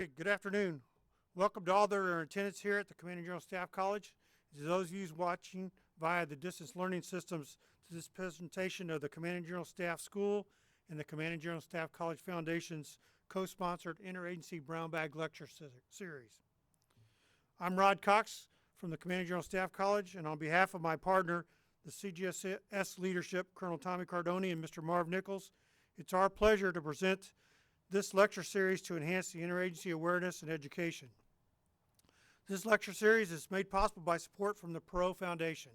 right, good afternoon. Welcome to all that are in attendance here at the Command and General Staff College. To those of you watching via the distance learning systems to this presentation of the Command and General Staff School and the Command and General Staff College Foundation's co-sponsored InterAgency Brown-Bag Lecture Series. I'm Rod Cox from the Command and General Staff College, and on behalf of my partner, the CGSC leadership, Colonel Tommy Cardoni and Mr. Marv Nichols, it's our pleasure to present this lecture series to enhance the interagency awareness and education. This lecture series is made possible by support from the Perot Foundation.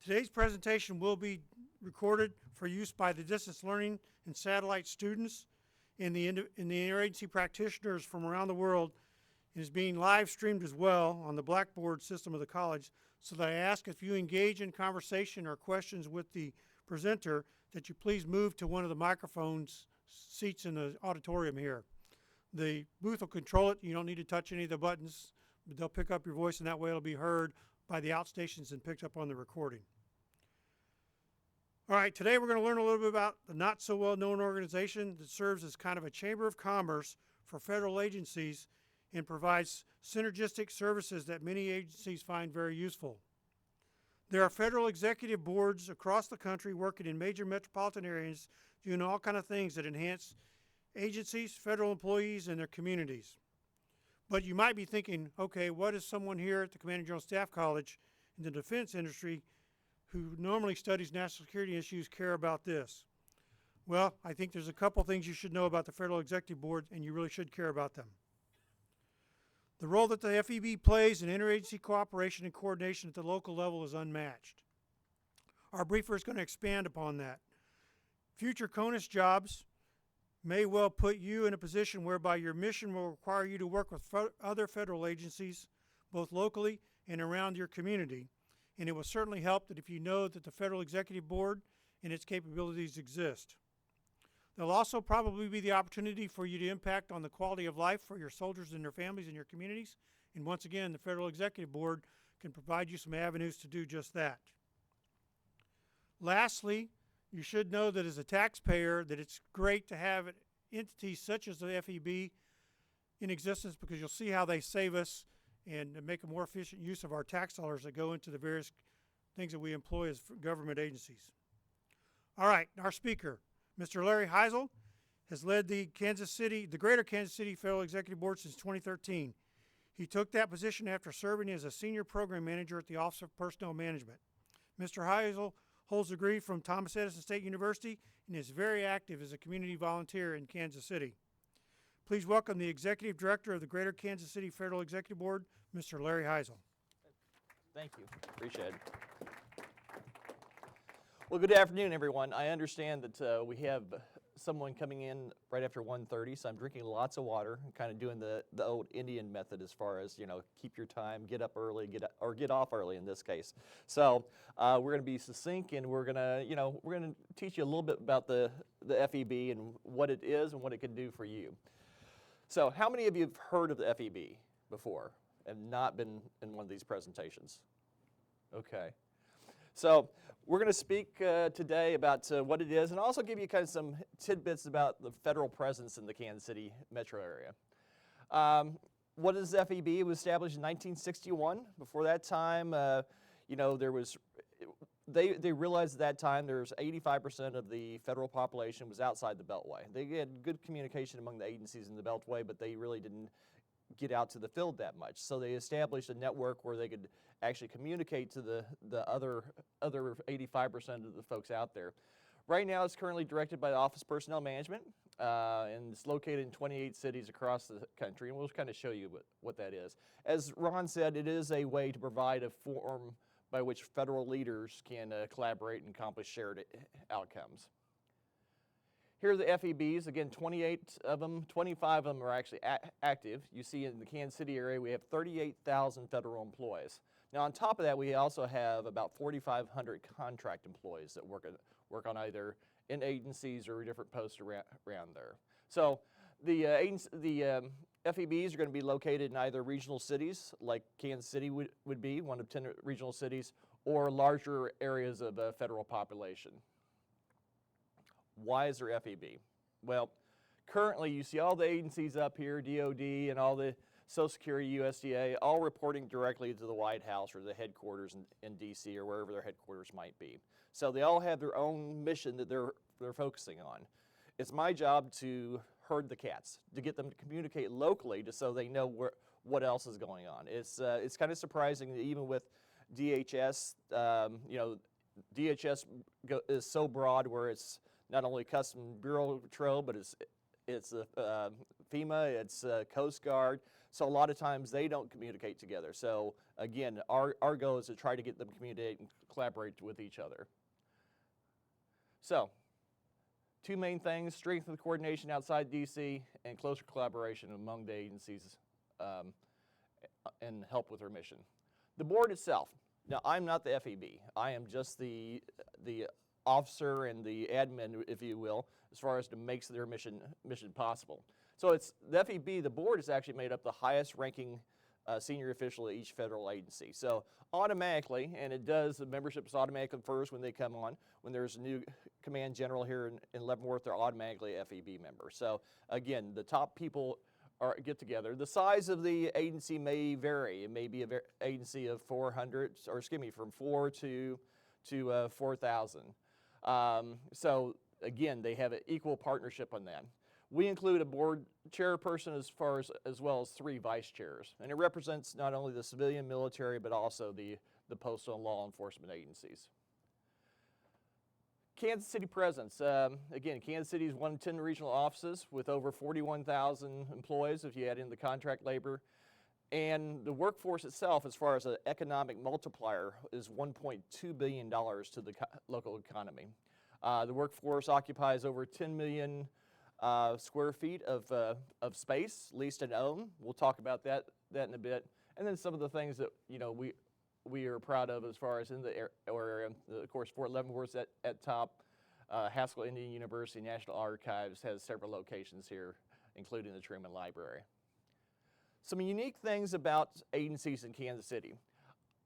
Today's presentation will be recorded for use by the distance learning and satellite students and the interagency practitioners from around the world, and is being live streamed as well on the Blackboard system of the college, so that I ask if you engage in conversation or questions with the presenter that you please move to one of the microphones seats in the auditorium here. The booth will control it. You don't need to touch any of the buttons, but they'll pick up your voice, and that way it'll be heard by the outstations and picked up on the recording. All right, today we're going to learn a little bit about the not so well known organization that serves as kind of a chamber of commerce for federal agencies and provides synergistic services that many agencies find very useful. There are federal executive boards across the country working in major metropolitan areas doing all kinds of things that enhance agencies, federal employees, and their communities. But you might be thinking, okay, what does someone here at the Command and General Staff College in the defense industry who normally studies national security issues care about this? Well, I think there's a couple things you should know about the Federal Executive Board, and you really should care about them. The role that the FEB plays in interagency cooperation and coordination at the local level is unmatched. Our briefer is going to expand upon that. Future CONUS jobs may well put you in a position whereby your mission will require you to work with other federal agencies, both locally and around your community. And it will certainly help that if you know that the Federal Executive Board and its capabilities exist. There'll also probably be the opportunity for you to impact on the quality of life for your soldiers and their families and your communities. And once again, the Federal Executive Board can provide you some avenues to do just that. Lastly, you should know that as a taxpayer that it's great to have entities such as the FEB in existence, because you'll see how they save us and make a more efficient use of our tax dollars that go into the various things that we employ as government agencies. All right, our speaker, Mr. Larry Hisle, has led the Greater Kansas City Federal Executive Board since 2013. He took that position after serving as a senior program manager at the Office of Personnel Management. Mr. Hisle holds a degree from Thomas Edison State University and is very active as a community volunteer in Kansas City. Please welcome the Executive Director of the Greater Kansas City Federal Executive Board, Mr. Larry Hisle. Thank you. Appreciate it. Well, good afternoon, everyone. I understand that we have someone coming in right after 1:30, so I'm drinking lots of water and kind of doing the old Indian method as far as, keep your time, get up early, get off early in this case. So we're going to be succinct, and we're going to teach you a little bit about the FEB and what it is and what it can do for you. So how many of you have heard of the FEB before and not been in one of these presentations? Okay. So we're going to speak today about what it is and also give you kind of some tidbits about the federal presence in the Kansas City metro area. What is FEB? It was established in 1961. Before that time, they realized at that time there's 85% of the federal population was outside the Beltway. They had good communication among the agencies in the Beltway, but they really didn't get out to the field that much. So they established a network where they could actually communicate to the other 85% of the folks out there. Right now it's currently directed by the Office of Personnel Management, and it's located in 28 cities across the country, and we'll kind of show you what that is. As Ron said, it is a way to provide a forum by which federal leaders can collaborate and accomplish shared outcomes. Here are the FEBs. Again, 28 of them, 25 of them are actually active. You see in the Kansas City area we have 38,000 federal employees. Now on top of that, we also have about 4,500 contract employees that work on either in agencies or different posts around there. So the FEBs are going to be located in either regional cities, like Kansas City would be, one of 10 regional cities, or larger areas of federal population. Why is there FEB? Well, Currently, you see all the agencies up here, DOD and all the Social Security, USDA, all reporting directly to the White House or the headquarters in DC or wherever their headquarters might be. So they all have their own mission that they're focusing on. It's my job to herd the cats, to get them to communicate locally so they know what else is going on. It's kind of surprising that even with DHS, you know, DHS is so broad where it's not only Customs Bureau Patrol, but it's FEMA, it's Coast Guard. So a lot of times they don't communicate together. So again, our goal is to try to get them to communicate and collaborate with each other. So, two main things: strengthen the coordination outside DC and closer collaboration among the agencies and help with their mission. The board itself. Now, I'm not the FEB. I am just the officer and the admin, if you will, as far as to make their mission possible. So it's the FEB, the board is actually made up the highest ranking senior official at each federal agency. So automatically, and it does, the membership is automatically first when they come on. When there's a new command general here in Leavenworth, they're automatically FEB members. So again, the top people get together. The size of the agency may vary. It may be an agency of 400, or excuse me, from 4 to 4,000. So again, they have an equal partnership on that. We include a board chairperson as well as 3 vice chairs, and it represents not only the civilian, military, but also the postal and law enforcement agencies. Kansas City presence. Again, Kansas City is one of 10 regional offices with over 41,000 employees if you add in the contract labor. And the workforce itself, as far as an economic multiplier, is $1.2 billion to the local economy. The workforce occupies over 10 million square feet of space, leased and owned. We'll talk about that in a bit. And then some of the things that we are proud of as far as in the area. Of course, Fort Leavenworth at top. Hisle Indian University National Archives has several locations here, including the Truman Library. Some unique things about agencies in Kansas City.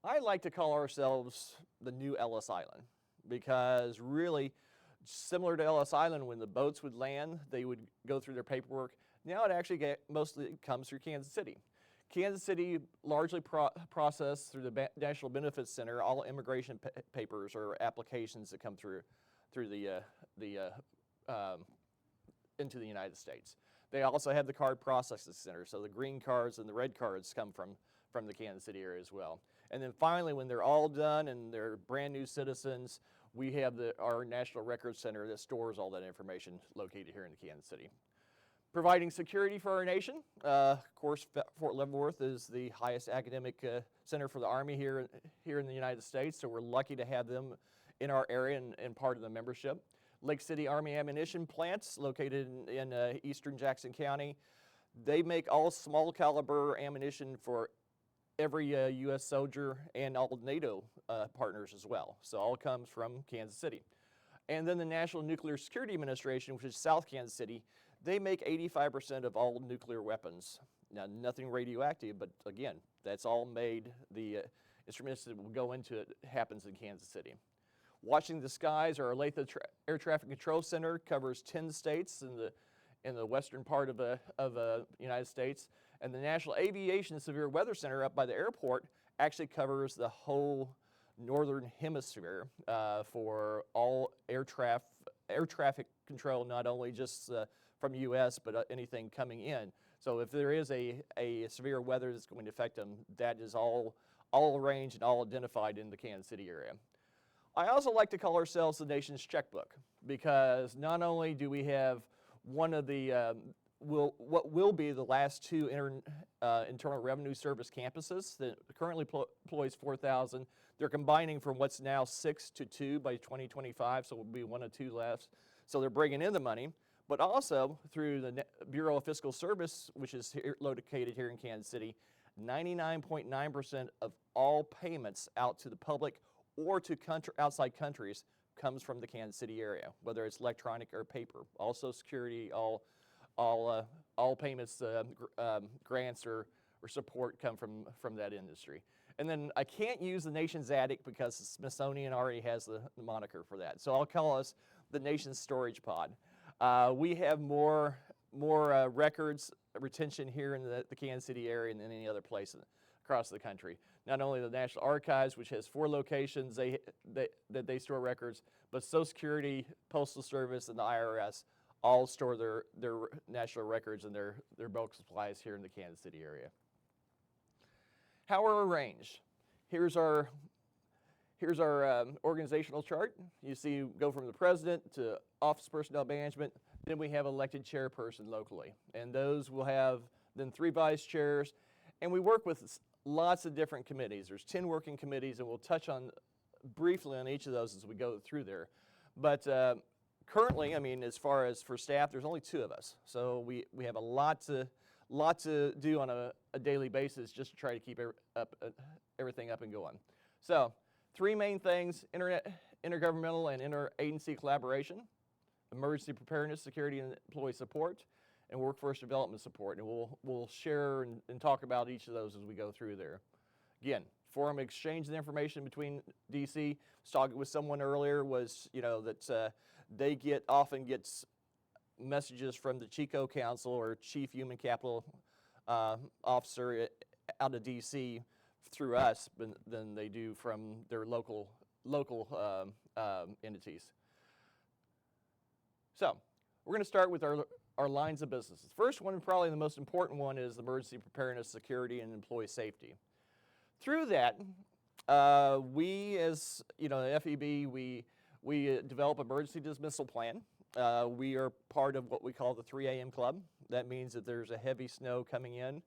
I like to call ourselves the new Ellis Island, because really, similar to Ellis Island, when the boats would land, they would go through their paperwork. Now it actually mostly comes through Kansas City. Kansas City largely processed through the National Benefits Center all immigration papers or applications that come through into the United States. They also have the card processing center, so the green cards and the red cards come from the Kansas City area as well. And then finally, when they're all done and they're brand new citizens, we have our National Records Center that stores all that information located here in Kansas City. Providing security for our nation. Of course, Fort Leavenworth is the highest academic center for the Army here in the United States, so we're lucky to have them in our area and part of the membership. Lake City Army Ammunition Plants, located in eastern Jackson County. They make all small caliber ammunition for every U.S. soldier and all NATO partners as well. So all comes from Kansas City. And then the National Nuclear Security Administration, which is South Kansas City, they make 85% of all nuclear weapons. Now, nothing radioactive, but again, that's all made. The instruments that will go into it happens in Kansas City. Watching the Skies, our Olathe Air Traffic Control Center covers 10 states in the western part of the United States. And the National Aviation Severe Weather Center up by the airport actually covers the whole northern hemisphere for all air traffic control, not only just from the U.S., but anything coming in. So if there is a severe weather that's going to affect them, that is all arranged and all identified in the Kansas City area. I also like to call ourselves the nation's checkbook, because not only do we have one of the what will be the last 2 Internal Revenue Service campuses that currently employs 4,000. They're combining from what's now 6 to 2 by 2025, so it will be 1 or 2 left. So they're bringing in the money, but also through the Bureau of Fiscal Service, which is located here in Kansas City, 99.9% of all payments out to the public or to outside countries comes from the Kansas City area, whether it's electronic or paper. Also security, all payments, grants or support come from that industry. And then I can't use the nation's attic because the Smithsonian already has the moniker for that. So I'll call us the nation's storage pod. We have more records retention here in the Kansas City area than any other place across the country. Not only the National Archives, which has 4 locations that they store records, but Social Security, Postal Service, and the IRS all store their national records and their bulk supplies here in the Kansas City area. How we're arranged. Here's our organizational chart. You see, you go from the president to office personnel management. Then we have elected chairperson locally, and those will have then 3 vice chairs. And we work with lots of different committees. There's 10 working committees, and we'll touch on briefly on each of those as we go through there. But currently, I mean, as far as for staff, there's only 2 of us, so we have a lot to do on a daily basis just to try to keep everything up and going. So 3 main things: intergovernmental and interagency collaboration, emergency preparedness, security and employee support, and workforce development support. And we'll share and talk about each of those as we go through there. Again, forum exchange of information between DC. I was talking with someone earlier, was, you know, that they often get messages from the Chico Council or Chief Human Capital Officer out of DC through us than they do from their local entities. So we're going to start with our lines of business. The first one, and probably the most important one, is emergency preparedness, security, and employee safety. Through that, we, as you know, the FEB, we develop emergency dismissal plan. We are part of what we call the 3 a.m. club. That means that there's a heavy snow coming in.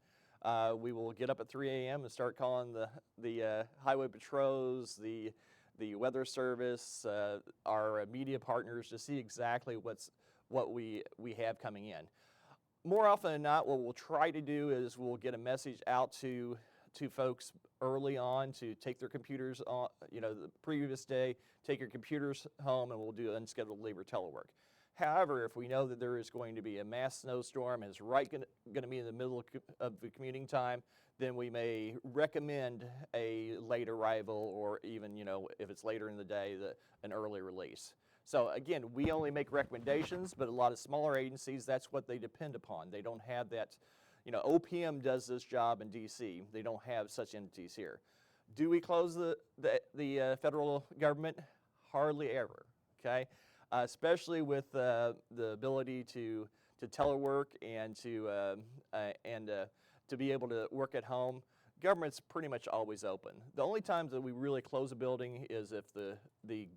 We will get up at 3 a.m. and start calling the highway patrols, the weather service, our media partners to see exactly what we have coming in. More often than not, what we'll try to do is we'll get a message out to folks early on to take their computers on, you know, the previous day, take your computers home, and we'll do unscheduled leave or telework. However, if we know that there is going to be a mass snowstorm and it's going to be in the middle of the commuting time, then we may recommend a late arrival, or even, you know, if it's later in the day, an early release. So again, we only make recommendations, but a lot of smaller agencies, that's what they depend upon. They don't have that. You know, OPM does this job in DC. They don't have such entities here. Do we close the federal government? Hardly ever, okay? Especially with the ability to telework and to be able to work at home. Government's pretty much always open. The only times that we really close a building is if the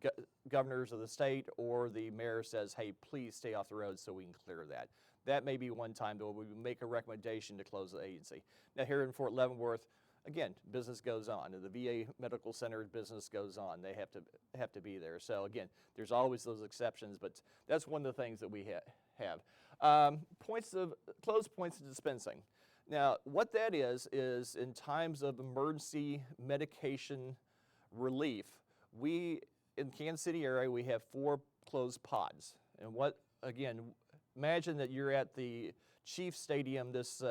governors of the state or the mayor says, hey, please stay off the road so we can clear that. That may be one time that we make a recommendation to close the agency. Now here in Fort Leavenworth, again, business goes on. The VA Medical Center business goes on. They have to be there. So again, there's always those exceptions, but that's one of the things that we have. Closed points of dispensing. Now, what that is in times of emergency medication relief, we, in the Kansas City area, we have 4 closed pods. And again, imagine that you're at the Chiefs Stadium this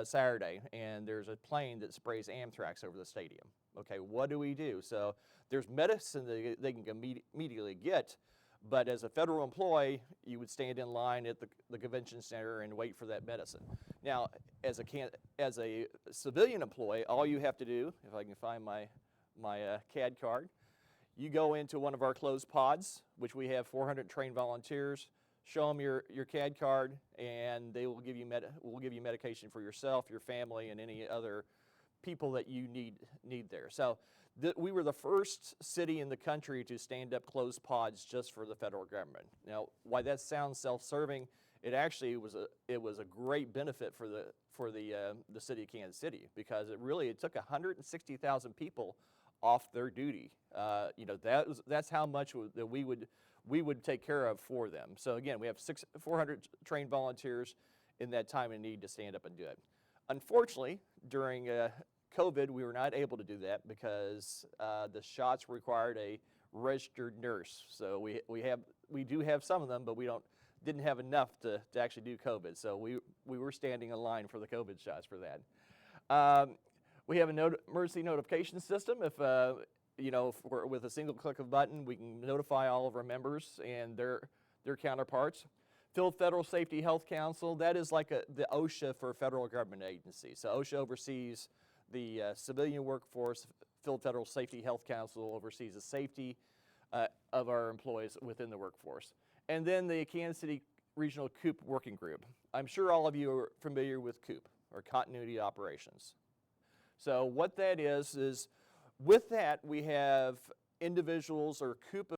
Saturday, and there's a plane that sprays anthrax over the stadium. Okay, what do we do? So there's medicine that they can immediately get, but as a federal employee, you would stand in line at the convention center and wait for that medicine. Now, as a civilian employee, all you have to do, if I can find my CAD card, you go into one of our closed pods, which we have 400 trained volunteers. Show them your CAD card, and they will give you medication for yourself, your family, and any other people that you need there. So we were the first city in the country to stand up closed pods just for the federal government. Now, why that sounds self-serving, it actually was a great benefit for the city of Kansas City, because it took 160,000 people off their duty. You know, that's how much that we would take care of for them. So again, we have 400 trained volunteers in that time of need to stand up and do it. Unfortunately, during COVID, we were not able to do that because the shots required a registered nurse. So we do have some of them, but we didn't have enough to actually do COVID. So we were standing in line for the COVID shots for that. We have an emergency notification system. If you know, with a single click of a button, we can notify all of our members and their counterparts. Field Federal Safety Health Council, that is like the OSHA for federal government agencies. So OSHA oversees the civilian workforce. Field Federal Safety Health Council oversees the safety of our employees within the workforce. And then the Kansas City Regional COOP Working Group. I'm sure all of you are familiar with COOP, or Continuity Operations. So what that is with that we have individuals or COOP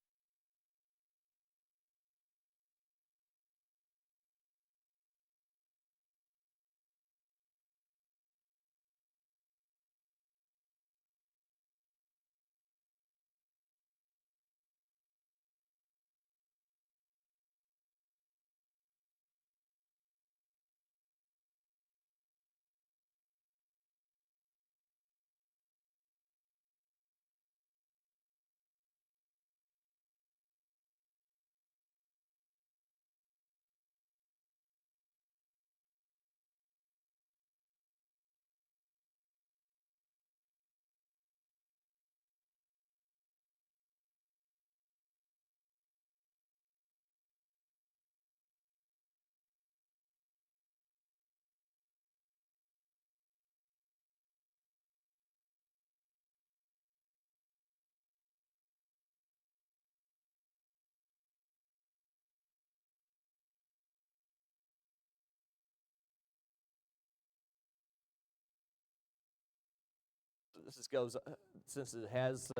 this goes, since it has,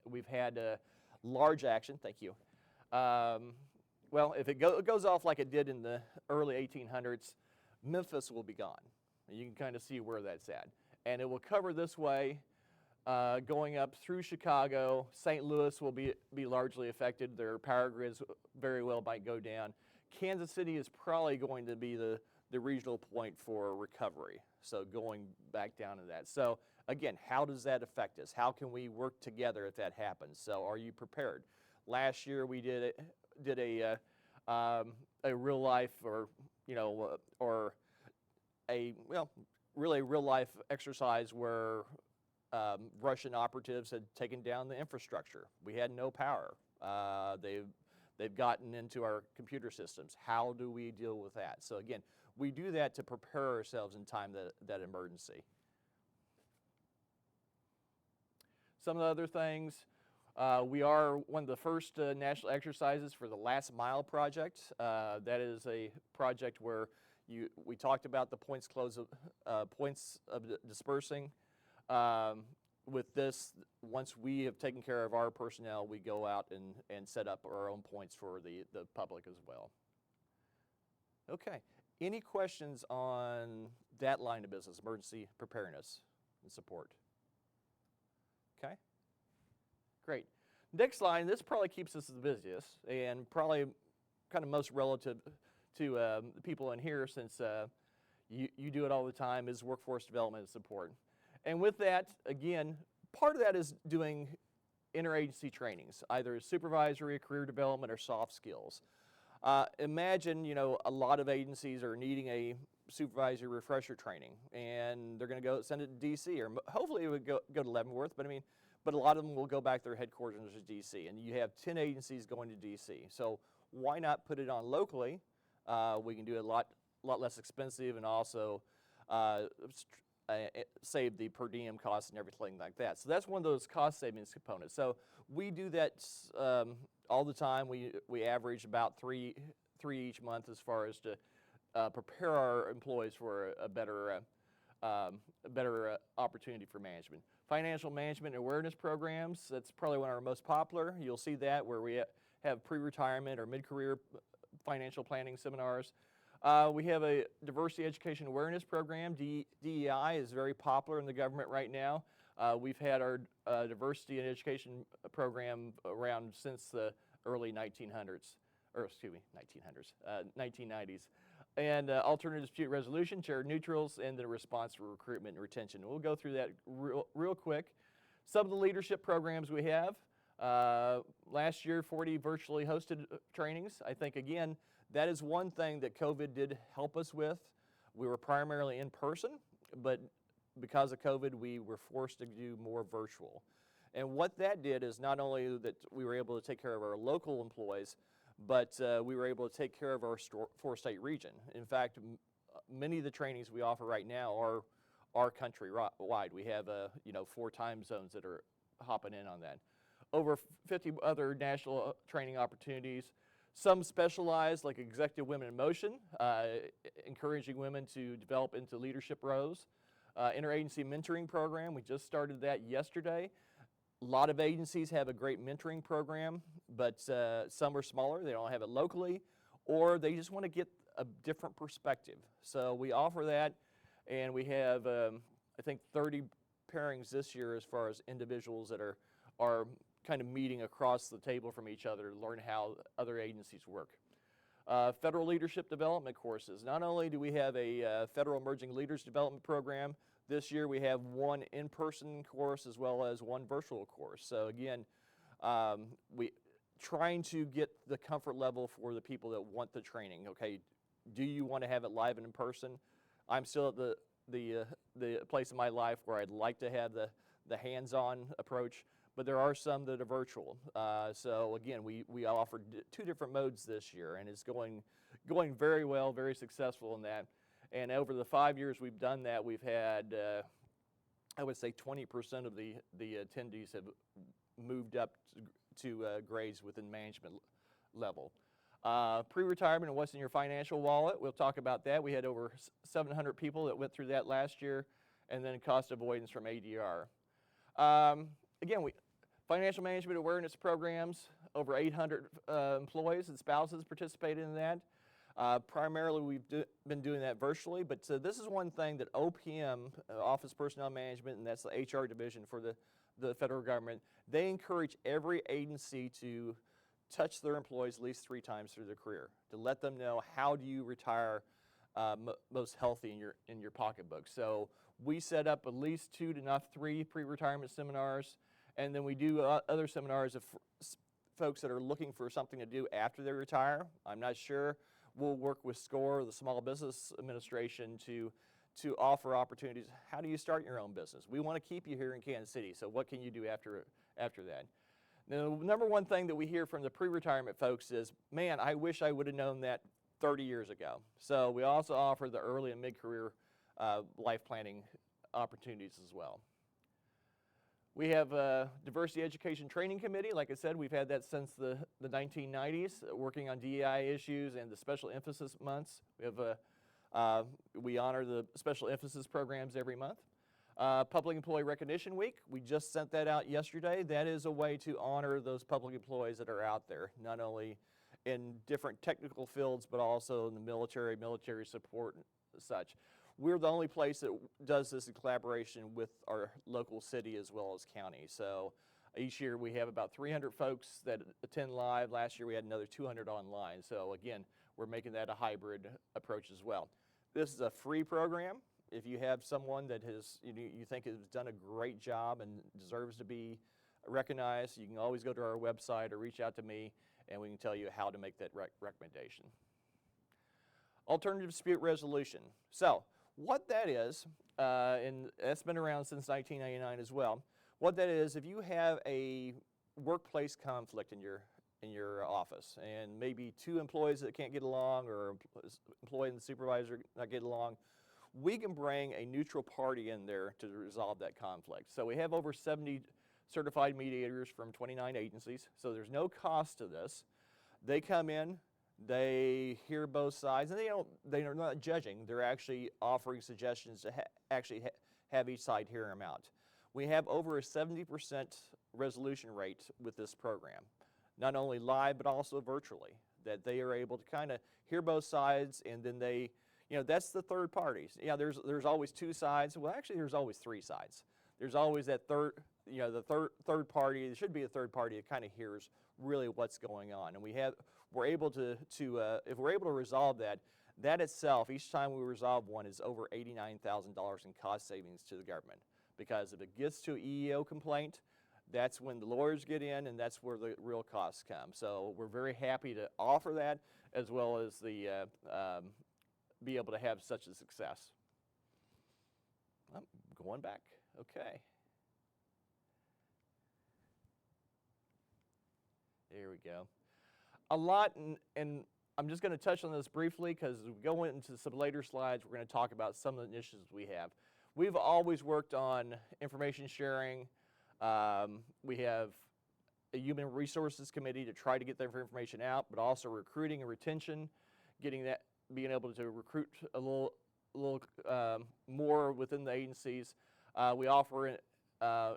we've had large action, thank you. Well, if it goes off like it did in the early 1800s, Memphis will be gone. And you can kind of see where that's at. And it will cover this way, going up through Chicago. St. Louis will be largely affected. Their power grids very well might go down. Kansas City is probably going to be the regional point for recovery. So going back down to that. So again, how does that affect us? How can we work together if that happens? So are you prepared? Last year we did a real life, or really a real life exercise where Russian operatives had taken down the infrastructure. We had no power. They've gotten into our computer systems. How do we deal with that? So again, we do that to prepare ourselves in time that emergency. Some of the other things, we are one of the first national exercises for the Last Mile project. That is a project where we talked about the points of dispersing. With this, once we have taken care of our personnel, we go out and set up our own points for the public as well. Okay, any questions on that line of business, emergency preparedness and support? Okay, great. Next line, this probably keeps us the busiest and probably kind of most relative to the people in here, since you do it all the time, is workforce development and support. And with that, again, part of that is doing interagency trainings, either supervisory, career development, or soft skills. Imagine, a lot of agencies are needing a supervisory refresher training, and they're going to go send it to DC, or hopefully it would go to Leavenworth, but a lot of them will go back to their headquarters to DC, and you have 10 agencies going to DC. So why not put it on locally? We can do it a lot less expensive, and also save the per diem costs and everything like that. So that's one of those cost savings components. So we do that all the time. We average about three each month, as far as to prepare our employees for a better opportunity for management. Financial management awareness programs, that's probably one of our most popular. You'll see that where we have pre-retirement or mid-career financial planning seminars. We have a diversity education awareness program. DEI is very popular in the government right now. We've had our diversity and education program around since the early 1900s, or excuse me, 1990s. And alternative dispute resolution, chair neutrals, and the response for recruitment and retention. We'll go through that real quick. Some of the leadership programs we have. Last year, 40 virtually hosted trainings. I think, again, that is one thing that COVID did help us with. We were primarily in person, but because of COVID, we were forced to do more virtual. And what that did is not only that we were able to take care of our local employees, but we were able to take care of our four-state region. In fact, many of the trainings we offer right now are country-wide. We have 4 time zones that are hopping in on that. Over 50 other national training opportunities. Some specialized, like Executive Women in Motion, encouraging women to develop into leadership roles. InterAgency Mentoring Program, we just started that yesterday. A lot of agencies have a great mentoring program, but some are smaller, they don't have it locally, or they just want to get a different perspective. So we offer that, and we have, I think, 30 pairings this year as far as individuals that are kind of meeting across the table from each other to learn how other agencies work. Federal leadership development courses. Not only do we have a federal emerging leaders development program, this year we have 1 in-person course as well as 1 virtual course. So again, we trying to get the comfort level for the people that want the training. Okay, do you want to have it live and in person? I'm still at the place in my life where I'd like to have the hands-on approach, but there are some that are virtual. So again, we offered 2 different modes this year, and it's going very well, very successful in that. And over the 5 years we've done that, we've had, I would say 20% of the attendees have moved up to grades within management level. Pre-retirement and what's in your financial wallet, we'll talk about that. We had over 700 people that went through that last year, and then cost avoidance from ADR. Again, financial management awareness programs, over 800 employees and spouses participated in that. Primarily, we've been doing that virtually, but this is one thing that OPM, Office Personnel Management, and that's the HR division for the federal government, they encourage every agency to touch their employees at least 3 times through their career, to let them know how do you retire most healthy in your pocketbook. So we set up at least 2 to not 3 pre-retirement seminars, and then we do other seminars of folks that are looking for something to do after they retire. I'm not sure. We'll work with SCORE, the Small Business Administration, to offer opportunities. How do you start your own business? We want to keep you here in Kansas City, so what can you do after that? Now, the number one thing that we hear from the pre-retirement folks is, man, I wish I would have known that 30 years ago. So we also offer the early and mid-career life planning opportunities as well. We have a Diversity Education Training Committee. Like I said, we've had that since the 1990s, working on DEI issues and the special emphasis months. We honor the special emphasis programs every month. Public Employee Recognition Week, we just sent that out yesterday. That is a way to honor those public employees that are out there, not only in different technical fields, but also in the military support and such. We're the only place that does this in collaboration with our local city as well as county. So each year we have about 300 folks that attend live. Last year we had another 200 online. So again, we're making that a hybrid approach as well. This is a free program. If you have someone that you think has done a great job and deserves to be recognized, you can always go to our website or reach out to me, and we can tell you how to make that recommendation. Alternative dispute resolution. So what that is, and that's been around since 1999 as well. What that is, if you have a workplace conflict in your office, and maybe 2 employees that can't get along, or employee and the supervisor not get along, we can bring a neutral party in there to resolve that conflict. So we have over 70 certified mediators from 29 agencies, so there's no cost to this. They come in, they hear both sides, and they are not judging. They're actually offering suggestions to have each side hear them out. We have over a 70% resolution rate with this program, not only live but also virtually, that they are able to kind of hear both sides, and then that's the third parties. Yeah, there's always 2 sides. Well, actually, there's always 3 sides. There's always that third party. There should be a third party that kind of hears really what's going on, and we're able to if we're able to resolve that itself, each time we resolve one, is over $89,000 in cost savings to the government. Because if it gets to an EEO complaint, that's when the lawyers get in, and that's where the real costs come. So we're very happy to offer that, as well as be able to have such a success. I'm going back. Okay. There we go. a lot, and I'm just going to touch on this briefly because as we go into some later slides, we're going to talk about some of the initiatives we have. We've always worked on information sharing. We have a human resources committee to try to get their information out, but also recruiting and retention, being able to recruit a little more within the agencies. We offer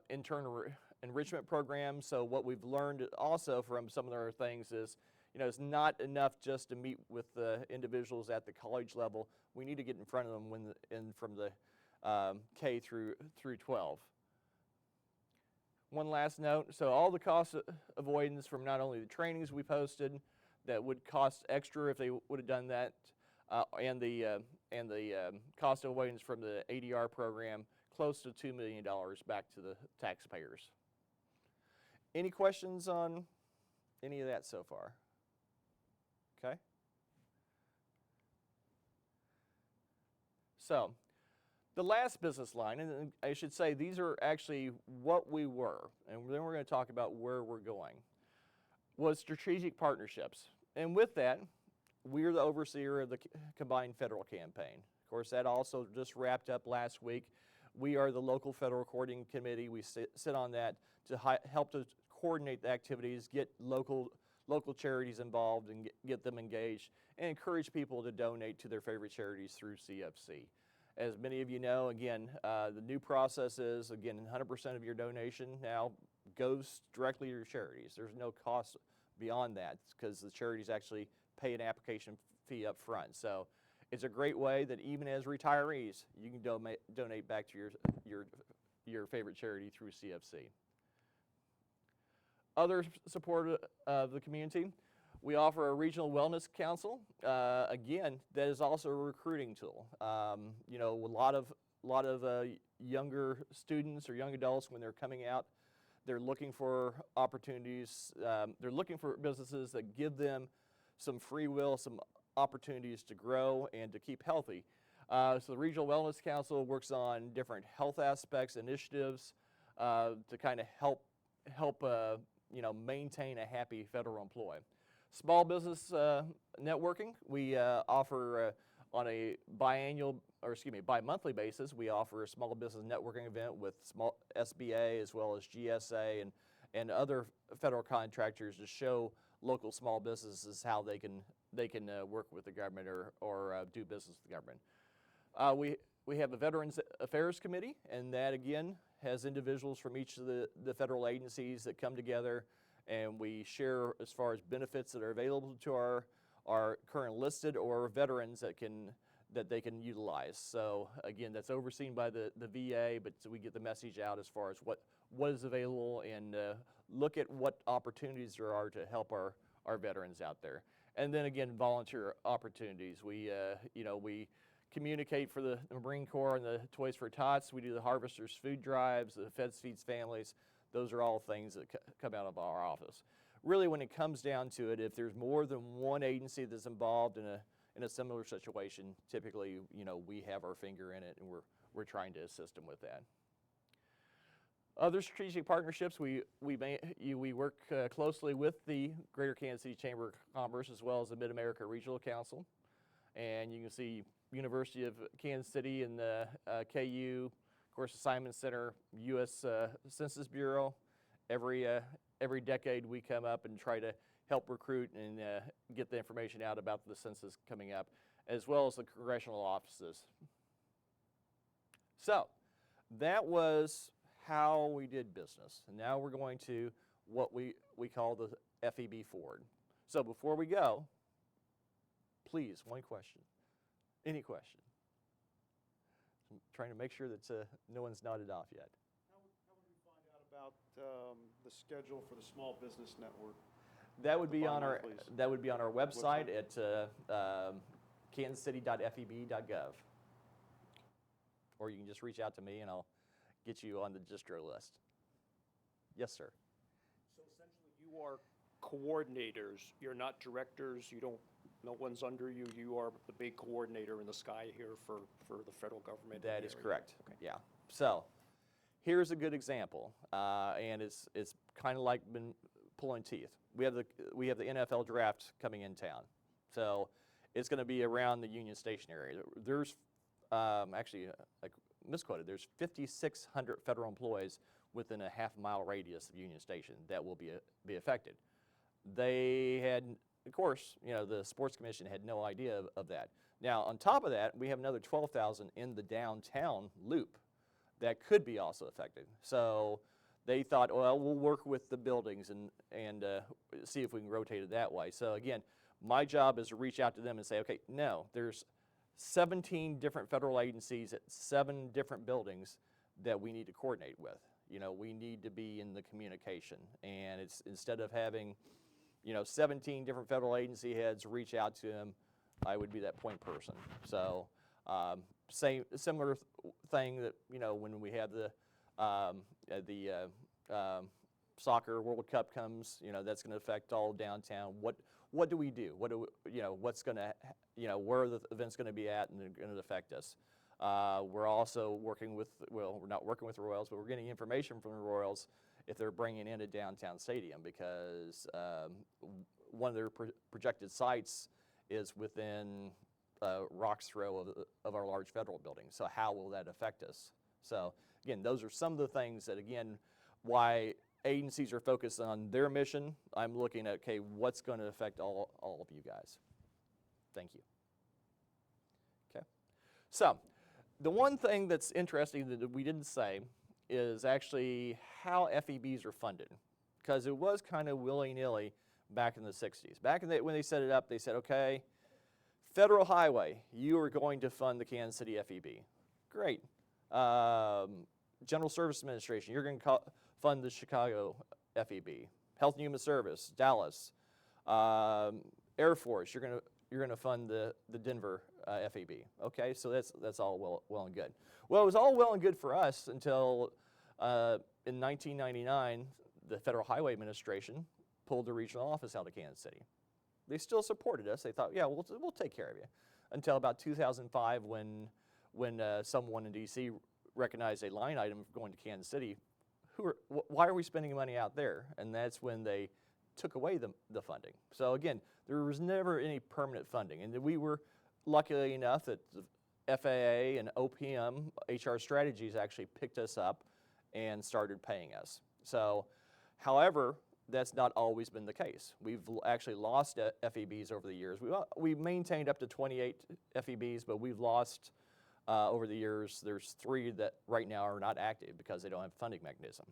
internal enrichment programs. So what we've learned also from some of our things is, it's not enough just to meet with the individuals at the college level. We need to get in front of them from the K through 12. One last note, so all the cost avoidance from not only the trainings we posted that would cost extra if they would have done that, and the cost avoidance from the ADR program, close to $2 million back to the taxpayers. Any questions on any of that so far? Okay. So, the last business line, and I should say these are actually what we were, and then we're going to talk about where we're going, was strategic partnerships. And with that, we're the overseer of the combined federal campaign. Of course, that also just wrapped up last week. We are the local federal coordinating committee. We sit on that to help to coordinate the activities, get local charities involved and get them engaged, and encourage people to donate to their favorite charities through CFC. As many of you know, again, the new process is, again, 100% of your donation now goes directly to your charities. There's no cost beyond that because the charities actually pay an application fee up front. So it's a great way that even as retirees, you can donate back to your favorite charity through CFC. Other support of the community, we offer a regional wellness council. Again, that is also a recruiting tool. A lot of younger students or young adults, when they're coming out, they're looking for opportunities. They're looking for businesses that give them some free will, some opportunities to grow and to keep healthy. So the Regional Wellness Council works on different health aspects, initiatives to kind of help maintain a happy federal employee. Small business networking, we offer on a bi-monthly basis, we offer a small business networking event with small SBA as well as GSA and other federal contractors to show local small businesses how they can work with the government or do business with the government. We have a Veterans Affairs Committee, and that again has individuals from each of the federal agencies that come together, and we share as far as benefits that are available to our current listed or veterans that they can utilize. So again, that's overseen by the VA, but so we get the message out as far as what is available and look at what opportunities there are to help our veterans out there. And then again, volunteer opportunities. We communicate for the Marine Corps and the Toys for Tots. We do the Harvesters food drives, the Feds Feeds Families. Those are all things that come out of our office. Really, when it comes down to it, if there's more than one agency that's involved in a similar situation, typically, we have our finger in it, and we're trying to assist them with that. Other strategic partnerships, we work closely with the Greater Kansas City Chamber of Commerce as well as the Mid-America Regional Council. And you can see University of Kansas City and the KU, of course, the Simon Center, U.S. Census Bureau. Every decade we come up and try to help recruit and get the information out about the census coming up, as well as the congressional offices. So that was how we did business. And now we're going to what we call the FEB Forward. So before we go, please, one question. Any question? I'm trying to make sure that no one's nodded off yet. How would we find out about the schedule for the Small Business Network? That would be on our website at kansascity.feb.gov. Or you can just reach out to me and I'll get you on the distro list. Yes, sir. So essentially you are coordinators. You're not directors. No one's under you. You are the big coordinator in the sky here for the federal government. That is correct. Okay. Yeah. So here's a good example. And it's kind of like been pulling teeth. We have the NFL draft coming in town, so it's going to be around the Union Station area. There's actually, like misquoted, there's 5,600 federal employees within a half-mile radius of Union Station that will be affected. They had, of course, the Sports Commission had no idea of that. Now, on top of that, we have another 12,000 in the downtown loop that could be also affected. So they thought, well, we'll work with the buildings and see if we can rotate it that way. So again, my job is to reach out to them and say, okay, no, there's 17 different federal agencies at 7 different buildings that we need to coordinate with. We need to be in the communication. And it's instead of having, 17 different federal agency heads reach out to them, I would be that point person. So similar thing that, when we have the soccer World Cup comes, that's going to affect all downtown. What do we do? What's going to, where are the events going to be at, and they're going to affect us. We're also working with, well, we're not working with the Royals, but we're getting information from the Royals if they're bringing in a downtown stadium, because one of their projected sites is within a rock's throw of our large federal building. So how will that affect us? So again, those are some of the things that, again, why agencies are focused on their mission. I'm looking at, okay, what's going to affect all of you guys? Thank you. Okay. So the one thing that's interesting that we didn't say is actually how FEBs are funded, because it was kind of willy-nilly back in the 60s. Back when they set it up, they said, okay, Federal Highway, you are going to fund the Kansas City FEB. Great. General Service Administration, you're going to fund the Chicago FEB. Health and Human Service, Dallas. Air Force, you're going to fund the Denver FEB. Okay, so that's all well and good. Well, it was all well and good for us until in 1999, the Federal Highway Administration pulled the regional office out of Kansas City. They still supported us. They thought, yeah, we'll take care of you. Until about 2005, when someone in D.C. recognized a line item going to Kansas City. Why are we spending money out there? And that's when they took away the funding. So again, there was never any permanent funding. And we were lucky enough that the FAA and OPM, HR Strategies, actually picked us up and started paying us. So, however, that's not always been the case. We've actually lost FEBs over the years. We've maintained up to 28 FEBs, but we've lost over the years. There's 3 that right now are not active because they don't have a funding mechanism.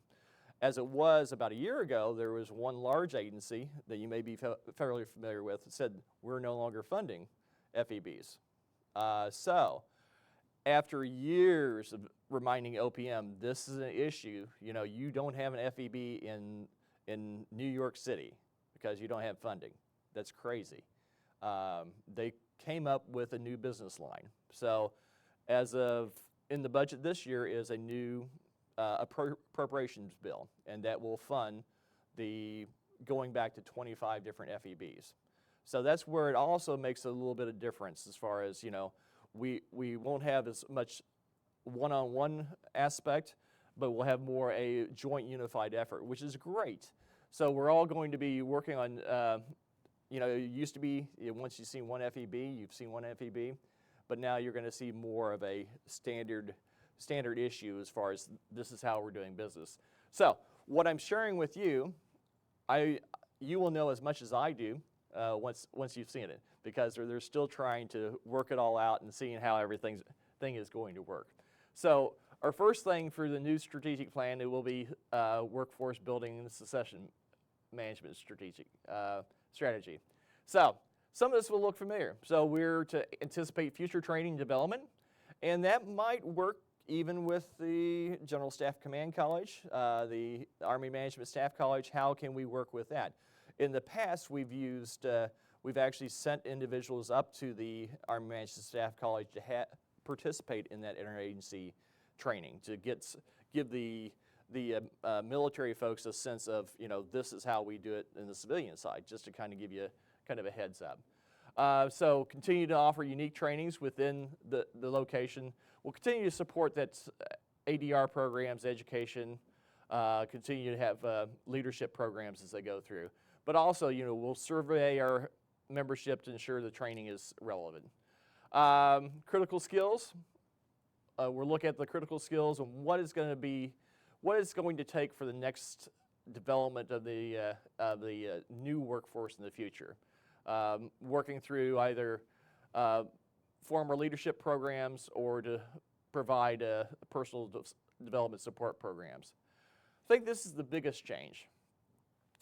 As it was about a year ago, there was one large agency that you may be fairly familiar with that said, we're no longer funding FEBs. So after years of reminding OPM, this is an issue, you don't have an FEB in New York City because you don't have funding. That's crazy. They came up with a new business line. So as of in the budget this year is a new appropriations bill, and that will fund the going back to 25 different FEBs. So that's where it also makes a little bit of difference as far as, we won't have as much one-on-one aspect, but we'll have more a joint unified effort, which is great. So we're all going to be working on, it used to be, once you've seen one FEB, you've seen one FEB, but now you're going to see more of a standard issue as far as this is how we're doing business. So what I'm sharing with you, you will know as much as I do once you've seen it, because they're still trying to work it all out and seeing how everything is going to work. So our first thing for the new strategic plan, it will be workforce building and succession management strategy. So some of this will look familiar. So we're to anticipate future training and development, and that might work even with the General Staff Command College, the Army Management Staff College. How can we work with that? In the past, we've actually sent individuals up to the Army Management Staff College to participate in that interagency training, to give the military folks a sense of, this is how we do it in the civilian side, just to kind of give you kind of a heads up. So continue to offer unique trainings within the location. We'll continue to support that ADR programs, education, continue to have leadership programs as they go through. But also, we'll survey our membership to ensure the training is relevant. Critical skills. We're looking at the critical skills and what it's going to take for the next development of the new workforce in the future. Working through either former leadership programs or to provide personal development support programs. I think this is the biggest change.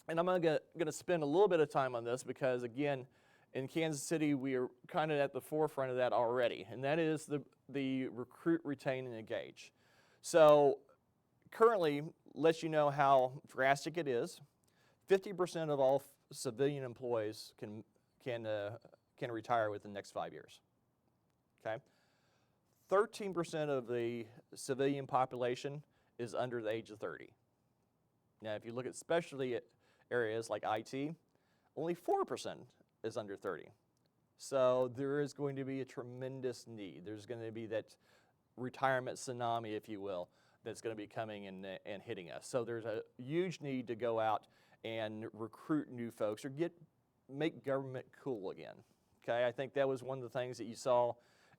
And I'm going to spend a little bit of time on this because, again, in Kansas City, we are kind of at the forefront of that already, and that is the recruit, retain, and engage. So currently, lets you know how drastic it is. 50% of all civilian employees can retire within the next 5 years. Okay, 13% of the civilian population is under the age of 30. Now, if you look at specialty areas like IT, only 4% is under 30. So there is going to be a tremendous need. There's going to be that retirement tsunami, if you will, that's going to be coming and hitting us. So there's a huge need to go out and recruit new folks or make government cool again. Okay, I think that was one of the things that you saw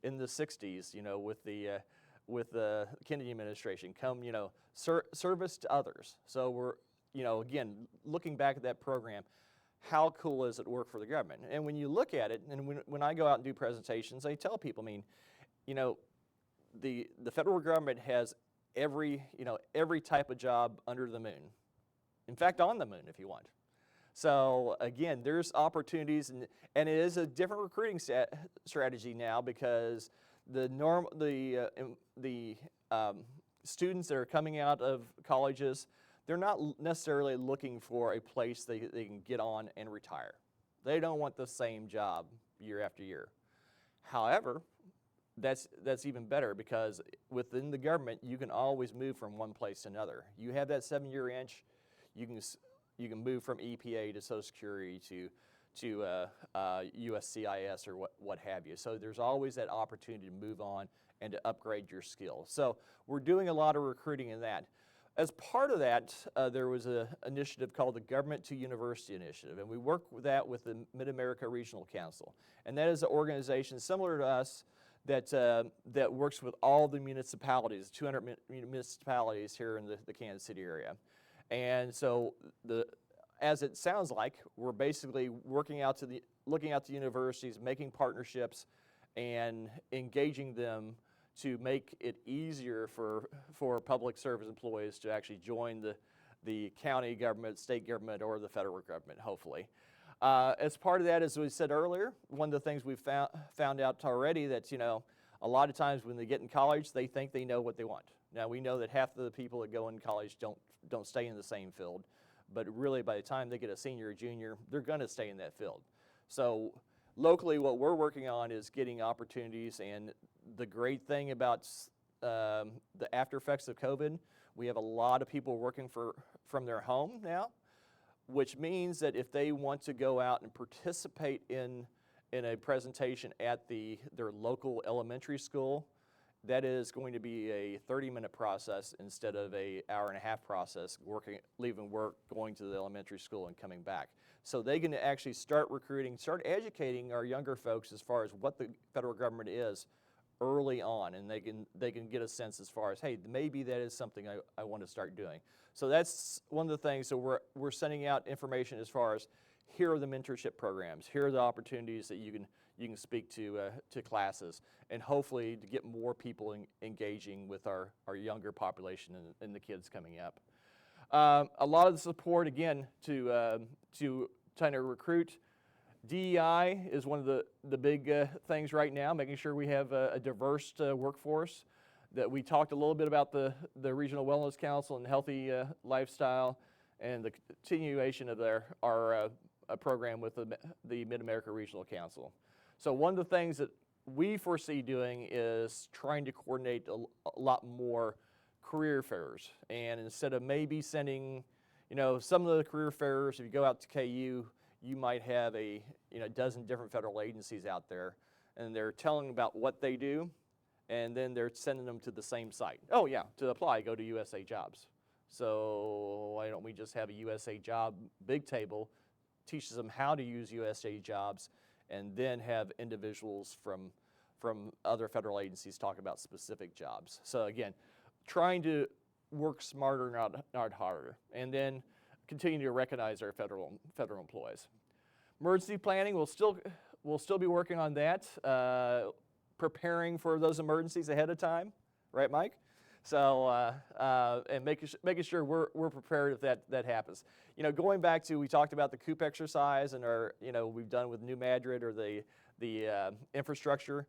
in the 60s, with the Kennedy administration, service to others. So we're, again, looking back at that program, how cool is it to work for the government? And when you look at it, and when I go out and do presentations, I tell people, the federal government has every type of job under the moon. In fact, on the moon, if you want. So again, there's opportunities, and it is a different recruiting strategy now because the students that are coming out of colleges, they're not necessarily looking for a place they can get on and retire. They don't want the same job year after year. However, that's even better because within the government, you can always move from one place to another. You have that 7-year inch, you can move from EPA to Social Security to USCIS or what have you. So there's always that opportunity to move on and to upgrade your skills. So we're doing a lot of recruiting in that. As part of that, there was an initiative called the Government to University Initiative, and we work with that with the Mid-America Regional Council. And that is an organization similar to us that works with all the municipalities, 200 municipalities here in the Kansas City area. And so, as it sounds like, we're basically looking out to the universities, making partnerships, and engaging them to make it easier for public service employees to actually join the county government, state government, or the federal government, hopefully. As part of that, as we said earlier, one of the things we've found out already that, a lot of times when they get in college, they think they know what they want. Now, we know that half of the people that go in college don't stay in the same field, but really by the time they get a senior or junior, they're going to stay in that field. So locally, what we're working on is getting opportunities, and the great thing about the after effects of COVID, we have a lot of people working from their home now, which means that if they want to go out and participate in a presentation at their local elementary school, that is going to be a 30-minute process instead of an hour-and-a-half process, leaving work, going to the elementary school, and coming back. So they can actually start recruiting, start educating our younger folks as far as what the federal government is early on, and they can get a sense as far as, hey, maybe that is something I want to start doing. So that's one of the things. So we're sending out information as far as, here are the mentorship programs, here are the opportunities that you can speak to classes, and hopefully to get more people engaging with our younger population and the kids coming up. A lot of the support, again, to trying to recruit. DEI is one of the big things right now, making sure we have a diverse workforce. That we talked a little bit about the Regional Wellness Council and healthy lifestyle, and the continuation of our program with the Mid-America Regional Council. So one of the things that we foresee doing is trying to coordinate a lot more career fairs. And instead of maybe sending, some of the career fairs, if you go out to KU, you might have a dozen different federal agencies out there, and they're telling about what they do, and then they're sending them to the same site. Oh yeah, to apply, go to USA Jobs. So why don't we just have a USA job big table, teaches them how to use USA jobs, and then have individuals from other federal agencies talk about specific jobs. So again, trying to work smarter, not harder, and then continue to recognize our federal employees. Emergency planning, we'll still be working on that, preparing for those emergencies ahead of time, right, Mike? So and making sure we're prepared if that happens. You know, going back to, we talked about the COOP exercise and our, you know, we've done with New Madrid or the infrastructure.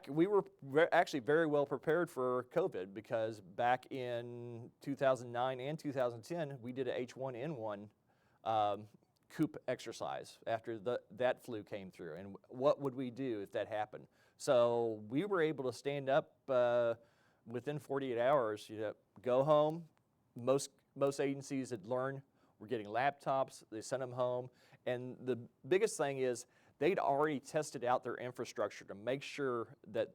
We were actually very well prepared for COVID, because back in 2009 and 2010, we did a H1N1 COOP exercise after that flu came through, and what would we do if that happened? So we were able to stand up within 48 hours, you know, go home. Most agencies had learned, we're getting laptops, they sent them home, and the biggest thing is, they'd already tested out their infrastructure to make sure that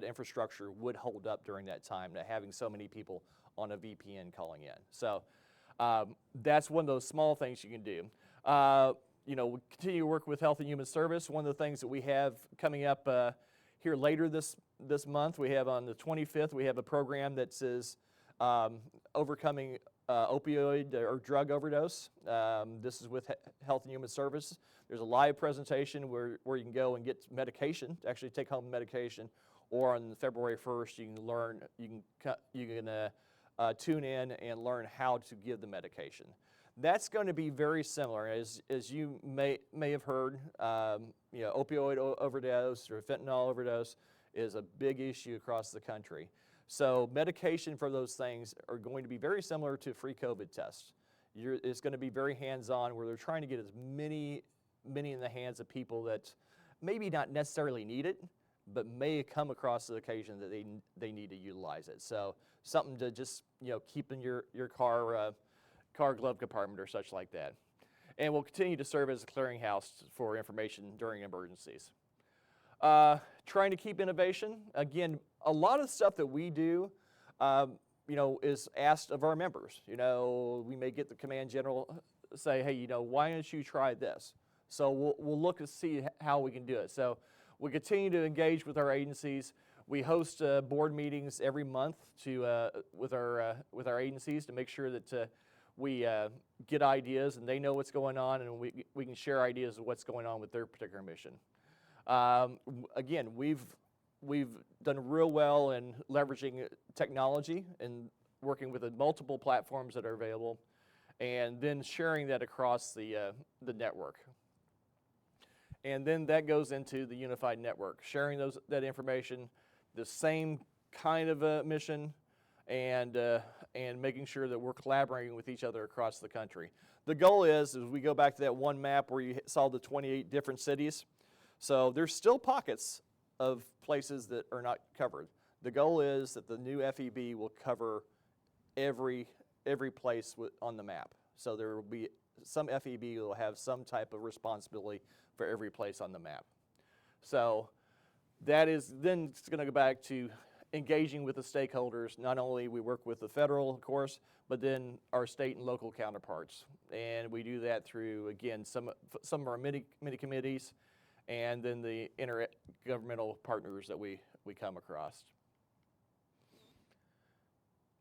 infrastructure would hold up during that time, to having so many people on a VPN calling in. So that's one of those small things you can do. You know, we continue to work with Health and Human Service. One of the things that we have coming up here later this month, we have on the 25th, we have a program that says overcoming opioid or drug overdose. This is with Health and Human Services. There's a live presentation where you can go and get medication, actually take home medication, or on February 1st you can learn, you can tune in and learn how to give the medication. That's going to be very similar, as you may have heard. You know, opioid overdose or fentanyl overdose is a big issue across the country. So medication for those things are going to be very similar to free COVID tests. It's going to be very hands-on, where they're trying to get as many in the hands of people that maybe not necessarily need it, but may come across the occasion that they need to utilize it. So something to just, you know, keep in your car glove compartment or such like that. And we'll continue to serve as a clearinghouse for information during emergencies. Trying to keep innovation. Again, a lot of stuff that we do, you know, is asked of our members. You know, we may get the command general say, hey, you know, why don't you try this? So we'll look to see how we can do it. So we continue to engage with our agencies. We host board meetings every month with our agencies to make sure that we get ideas and they know what's going on, and we can share ideas of what's going on with their particular mission. Again, we've done real well in leveraging technology and working with the multiple platforms that are available, and then sharing that across the network. And then that goes into the unified network, sharing that information, the same kind of a mission, and making sure that we're collaborating with each other across the country. The goal is we go back to that one map where you saw the 28 different cities. So there's still pockets of places that are not covered. The goal is that the new FEB will cover every place on the map. So there will be some FEB that will have some type of responsibility for every place on the map. So that is, then it's going to go back to engaging with the stakeholders. Not only we work with the federal, of course, but then our state and local counterparts. And we do that through, again, some of our mini committees, and then the intergovernmental partners that we come across.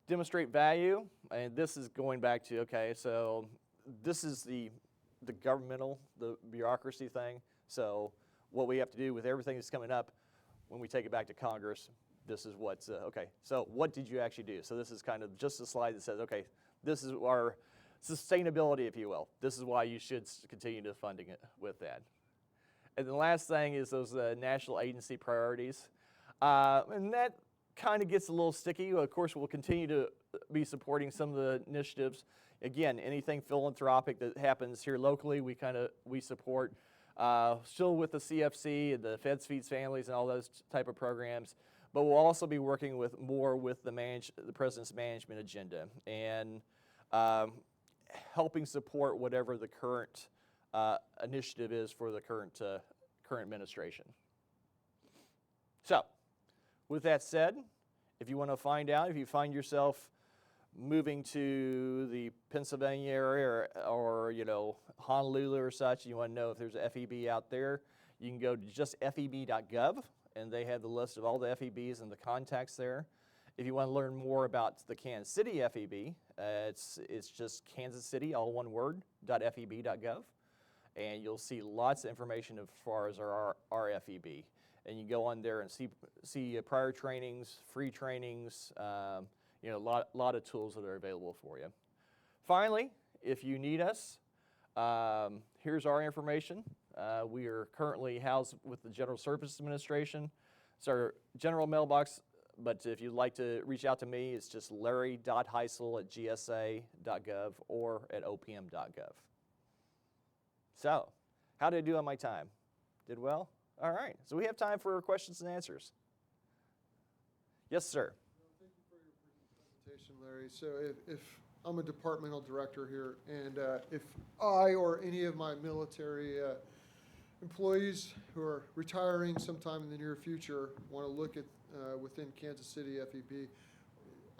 Demonstrate value, and this is going back to, okay, so this is the governmental, the bureaucracy thing. So what we have to do with everything that's coming up, when we take it back to Congress, this is what's, okay, so what did you actually do? So this is kind of just a slide that says, okay, this is our sustainability, if you will. This is why you should continue to funding it with that. And the last thing is those national agency priorities. And that kind of gets a little sticky. Of course, we'll continue to be supporting some of the initiatives. Again, anything philanthropic that happens here locally, we support. Still with the CFC and the Feds Feeds Families and all those type of programs. But we'll also be working more with the President's management agenda and helping support whatever the current initiative is for the current administration. So, with that said, if you want to find out, if you find yourself moving to the Pennsylvania area or Honolulu or such, you want to know if there's a FEB out there, you can go to just feb.gov, and they have the list of all the FEBs and the contacts there. If you want to learn more about the Kansas City FEB, it's just Kansas City, all one word, .feb.gov, and you'll see lots of information as far as our FEB. And you go on there and see prior trainings, free trainings, a lot of tools that are available for you. Finally, if you need us, here's our information. We are currently housed with the General Services Administration. It's our general mailbox, but if you'd like to reach out to me, it's just larry.hisle@gsa.gov or at opm.gov. So, how did I do on my time? Did well? All right, so we have time for questions and answers. Yes, sir. Thank you for your presentation, Larry. So if I'm a departmental director here, and if I or any of my military employees who are retiring sometime in the near future want to look at within Kansas City FEB,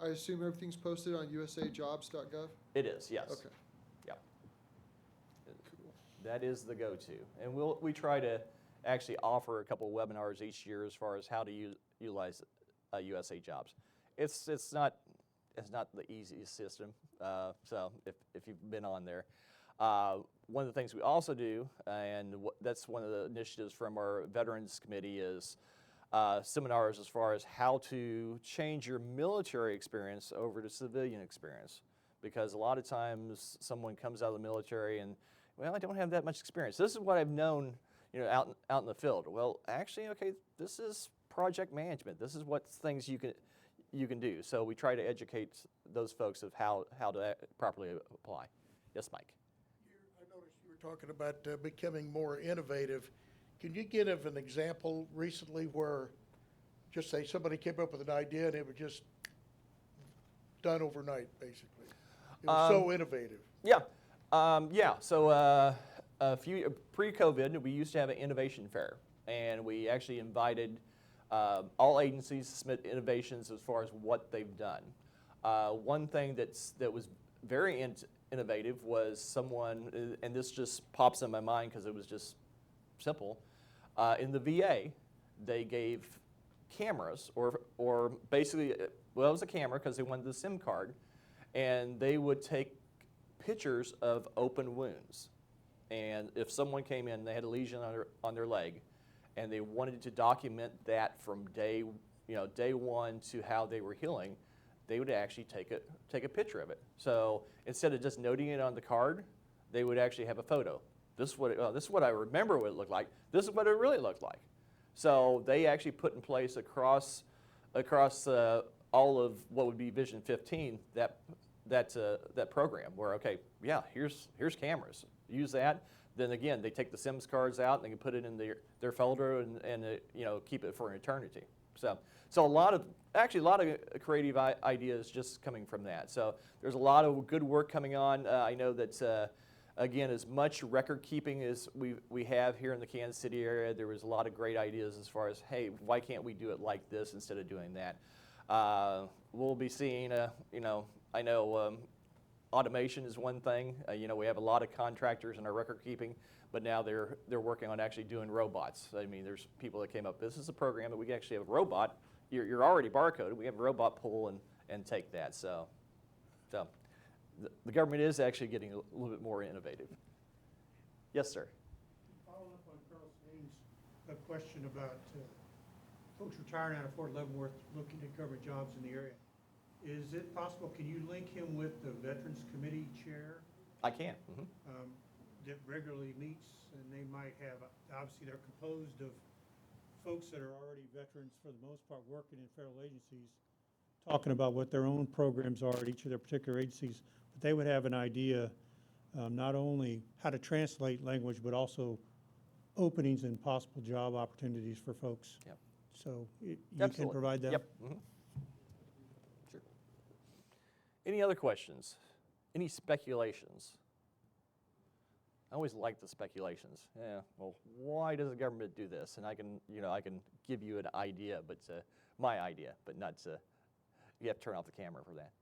I assume everything's posted on usajobs.gov? It is, yes. Okay. Yeah. That is the go-to. And we try to actually offer a couple of webinars each year as far as how to utilize USA Jobs. It's not the easiest system, so if you've been on there. One of the things we also do, and that's one of the initiatives from our Veterans Committee, is seminars as far as how to change your military experience over to civilian experience. Because a lot of times someone comes out of the military and, well, I don't have that much experience. This is what I've known, out in the field. Well, actually, okay, this is project management. This is what things you can do. So we try to educate those folks of how to properly apply. Yes, Mike. I noticed you were talking about becoming more innovative. Can you give an example recently where, just say somebody came up with an idea and it was just done overnight, basically? It was so innovative. Yeah. So a few pre-COVID, we used to have an innovation fair, and we actually invited all agencies to submit innovations as far as what they've done. One thing that was very innovative was someone, and this just pops in my mind because it was just simple. In the VA, they gave cameras, or basically, well, it was a camera because they wanted the SIM card, and they would take pictures of open wounds. And if someone came in, they had a lesion on their leg, and they wanted to document that from day one to how they were healing, they would actually take a picture of it. So instead of just noting it on the card, they would actually have a photo. This is what I remember what it looked like. This is what it really looked like. So they actually put in place across all of what would be Vision 15 that program where, okay, yeah, here's cameras. Use that. Then again, they take the SIMS cards out and they can put it in their folder and keep it for an eternity. So a lot of creative ideas just coming from that. So there's a lot of good work coming on. I know that again, as much record keeping as we have here in the Kansas City area, there was a lot of great ideas as far as, hey, why can't we do it like this instead of doing that? We'll be seeing, I know automation is one thing. We have a lot of contractors in our record keeping, but now they're working on actually doing robots. I mean, there's people that came up, this is a program that we can actually have a robot. You're already barcoded. We have a robot pull and take that. So the government is actually getting a little bit more innovative. Yes, sir. Following up on Carl Staines' question about folks retiring out of Fort Leavenworth looking at government jobs in the area. Is it possible, can you link him with the Veterans Committee chair? I can. That regularly meets, and they might have, obviously they're composed of folks that are already veterans for the most part working in federal agencies, talking about what their own programs are at each of their particular agencies, but they would have an idea not only how to translate language, but also openings and possible job opportunities for folks. Yep. So you Absolutely. can provide that? Yep. Sure. Any other questions? Any speculations? I always like the speculations. Yeah, well, why does the government do this? And I can give you an idea, but my idea, but not you have to turn off the camera for that.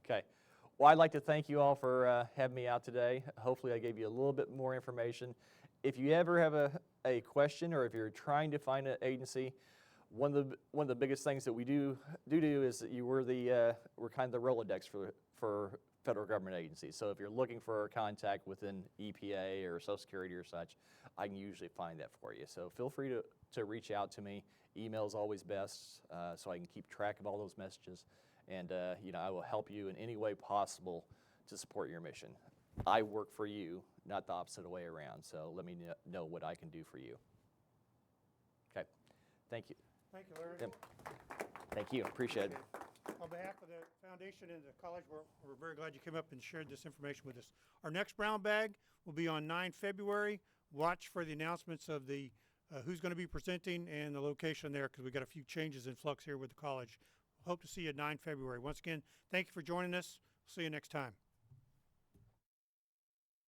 Okay. Well, I'd like to thank you all for having me out today. Hopefully I gave you a little bit more information. If you ever have a question, or if you're trying to find an agency, one of the biggest things that we do is that we're kind of the Rolodex for federal government agencies. So if you're looking for a contact within EPA or Social Security or such, I can usually find that for you. So feel free to reach out to me. Email is always best, so I can keep track of all those messages. And I will help you in any way possible to support your mission. I work for you, not the opposite way around. So let me know what I can do for you. Okay. Thank you. Thank you, Larry. Yep. Thank you. Appreciate it. On behalf of the foundation and the college, we're very glad you came up and shared this information with us. Our next brown bag will be on 9 February. Watch for the announcements of the who's going to be presenting and the location there, because we got a few changes in flux here with the college. Hope to see you at 9 February. Once again, thank you for joining us. See you next time.